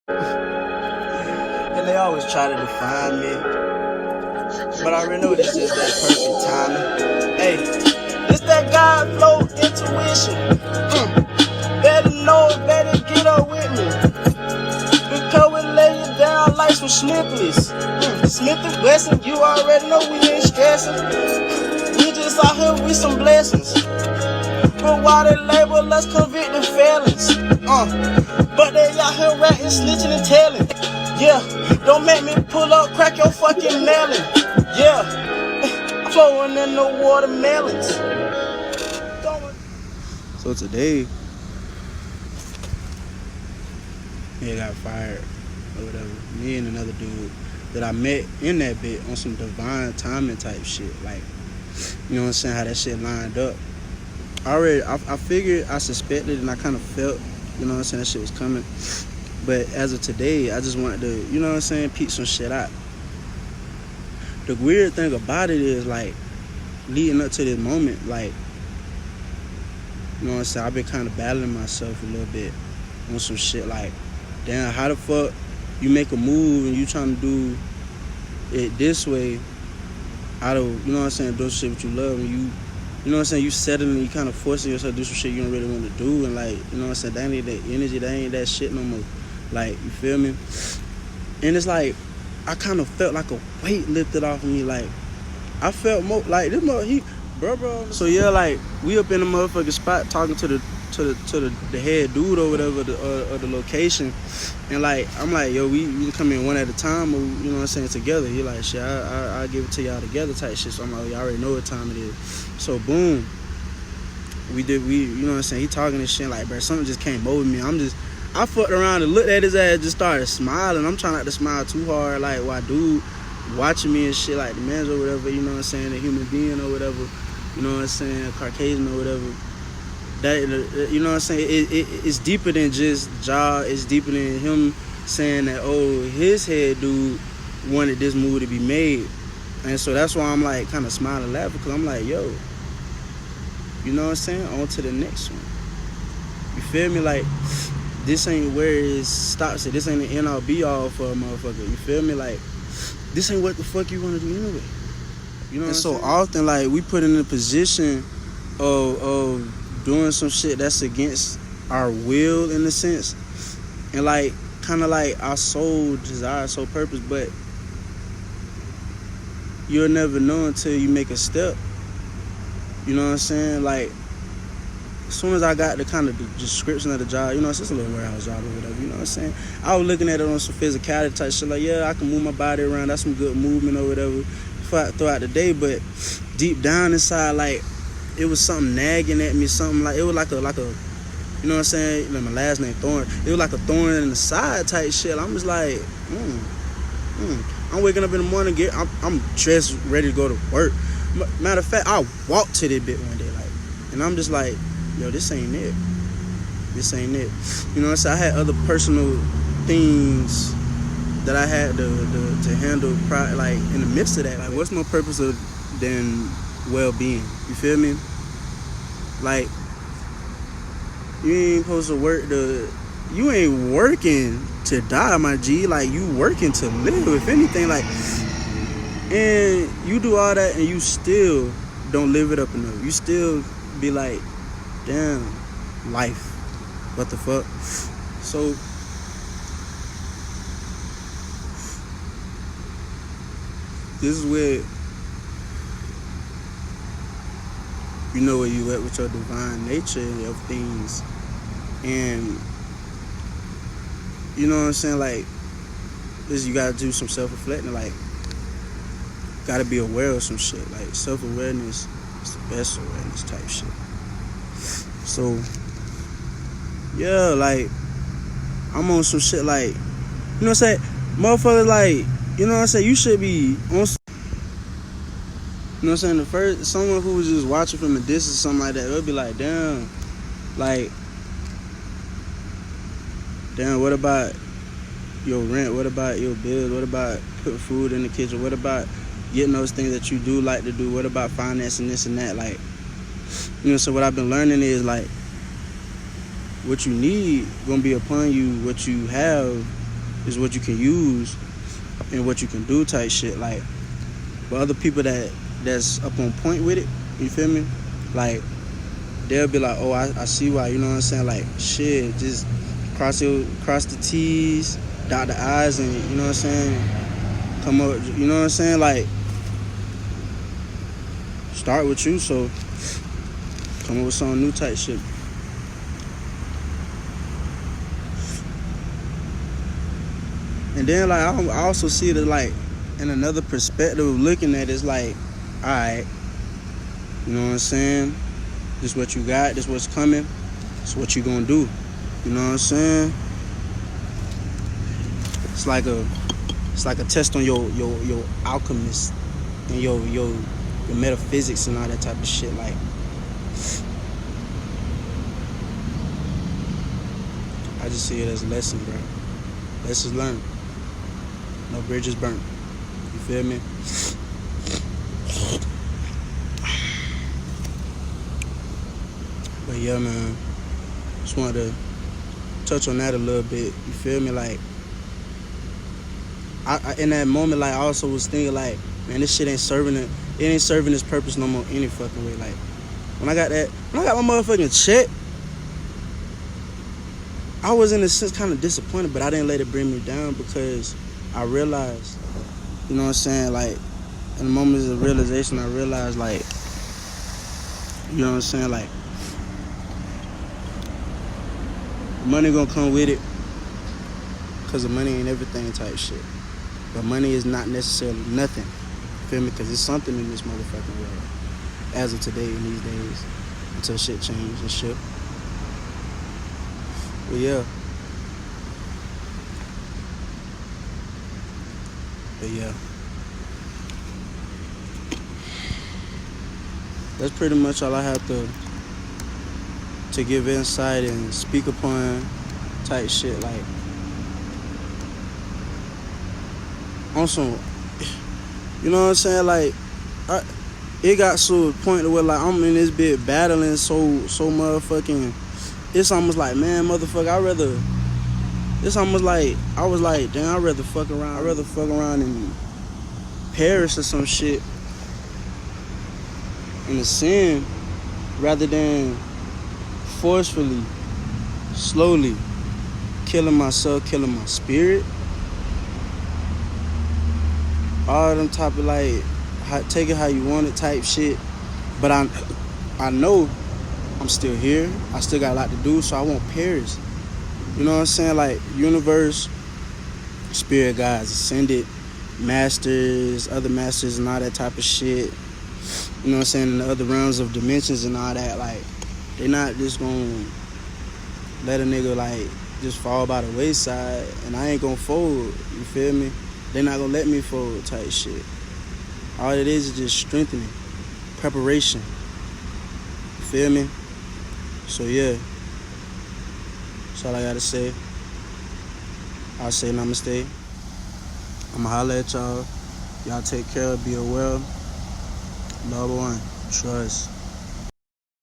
And they always try to define me, but I already know this is that perfect timing. Hey, this that God flow intuition. Better know, better get up with me, because we lay you down like some Smithless. Smith & Wesson, you already know we ain't stressing. We just out here with some blessings. But why they label us convicted felons? But they out here ratting, snitching and telling. Yeah, don't make me pull up, crack your fucking melon. Yeah, flowing in the watermelons. So today, he got fired or whatever. Me and another dude that I met in that bit on some divine timing type shit. Like, you know what I'm saying, how that shit lined up. I figured, I suspected, and I kind of felt, you know what I'm saying, that shit was coming. But as of today, I just wanted to, you know what I'm saying, peep some shit out. The weird thing about it is, like, leading up to this moment, like, you know what I'm saying, I've been kind of battling myself a little bit on some shit. Like, damn, how the fuck you make a move and you trying to do it this way out of, you know what I'm saying, doing shit what you love, and you know what I'm saying, you settling, you kind of forcing yourself to do some shit you don't really want to do, and like, you know what I'm saying, that ain't that energy, that ain't that shit no more. Like, you feel me? And it's like, I kind of felt like a weight lifted off of me. Like, I felt more like this mother, bro. So yeah, like, we up in the motherfucking spot talking to the head dude or whatever, of the location, and like, I'm like, yo, we come in one at a time, or, you know what I'm saying, together. He like, shit, I'll give it to y'all together type shit. So I'm like, y'all already know what time it is. So boom, we you know what I'm saying, he talking this shit, like, bro, something just came over me. I fucked around and looked at his ass, just started smiling. I'm trying not to smile too hard, like, why dude watching me and shit, like the man's or whatever, you know what I'm saying, a human being or whatever, you know what I'm saying, Caucasian or whatever. That, you know what I'm saying, it's deeper than just job. It's deeper than him saying that, oh, his head dude wanted this move to be made. And so that's why I'm like kind of smiling, laughing, because I'm like, yo, you know what I'm saying, on to the next one. You feel me? Like, this ain't where it stops it. This ain't the end all be all for a motherfucker. You feel me? Like, this ain't what the fuck you want to do anyway. You know what I'm saying? So often, like, we put in a position of doing some shit that's against our will, in a sense, and like, kind of like our soul desire, soul purpose, but you'll never know until you make a step. You know what I'm saying? Like, as soon as I got the kind of the description of the job, you know, it's just a little warehouse job or whatever, you know what I'm saying, I was looking at it on some physicality type shit, like, yeah, I can move my body around, that's some good movement or whatever throughout the day, but deep down inside, like, it was something nagging at me, something like, it was like a, you know what I'm saying, you know, my last name Thorn, it was like a thorn in the side type shit. I'm just like, I'm waking up in the morning, I'm dressed, ready to go to work. Matter of fact, I walked to this bit one day, like, and I'm just like, yo, this ain't it. This ain't it. You know what I'm saying? I had other personal things that I had to handle, like, in the midst of that. Like, what's my purpose than well-being? You feel me? Like, you ain't supposed to work you ain't working to die, my G. Like, you working to live, if anything. Like, and you do all that and you still don't live it up enough. You still be like, damn, life, what the fuck? So this is where, you know, where you at with your divine nature of things, and you know what I'm saying, like, this, you gotta do some self-reflecting, like, gotta be aware of some shit. Like, self-awareness is the best awareness type shit. So yeah, like, I'm on some shit, like, you know what I'm saying, motherfuckers, like, you know what I'm saying, you should be on some, you know what I'm saying, someone who was just watching from a distance, something like that, they'll be like, damn, what about your rent? What about your bills? What about putting food in the kitchen? What about getting those things that you do like to do? What about financing this and that? Like, you know, so what I've been learning is, like, what you need gonna be upon you. What you have is what you can use and what you can do type shit. Like, but other people that's up on point with it, you feel me? Like, they'll be like, oh, I see why, you know what I'm saying? Like, shit, just cross the T's, dot the I's, and you know what I'm saying? Come up, you know what I'm saying? Like, start with you, so come up with some new type shit. And then, like, I also see it like in another perspective of looking at it, it's like, all right, you know what I'm saying? This what you got, this what's coming, this what you gonna do. You know what I'm saying? It's like a test on your alchemist and your metaphysics and all that type of shit. Like, I just see it as a lesson, bro. Lessons learned. No bridges burnt. You feel me? But yeah, man. Just wanted to touch on that a little bit. You feel me? Like, I in that moment, like, I also was thinking, like, man, this shit ain't serving it. It ain't serving its purpose no more any fucking way. Like, when I got my motherfucking check, I was in a sense kind of disappointed, but I didn't let it bring me down because I realized, you know what I'm saying? Like, in the moments of realization, I realized, like, you know what I'm saying? Like, money gonna come with it because the money ain't everything type shit. But money is not necessarily nothing. Feel me? Because it's something in this motherfucking world as of today in these days until shit change and shit. But yeah. That's pretty much all I have to give insight and speak upon type shit. Like, on some, you know what I'm saying? Like, it got to a point where, like, I'm in this bit battling so motherfucking. It's almost like, man, motherfucker, it's almost like I was like, damn, I'd rather fuck around in Paris or some shit in a sin rather than forcefully, slowly killing myself, killing my spirit. All them type of, like, take it how you want it type shit. But I know I'm still here. I still got a lot to do, so I won't perish. You know what I'm saying? Like, universe, spirit guides, ascended masters, other masters and all that type of shit. You know what I'm saying? In the other realms of dimensions and all that, like, they not just gonna let a nigga, like, just fall by the wayside, and I ain't gonna fold. You feel me? They not gonna let me fold type shit. All it is just strengthening, preparation. You feel me? So yeah, that's all I gotta say. I'll say namaste. I'ma holler at y'all. Y'all take care, be well. Number one, trust.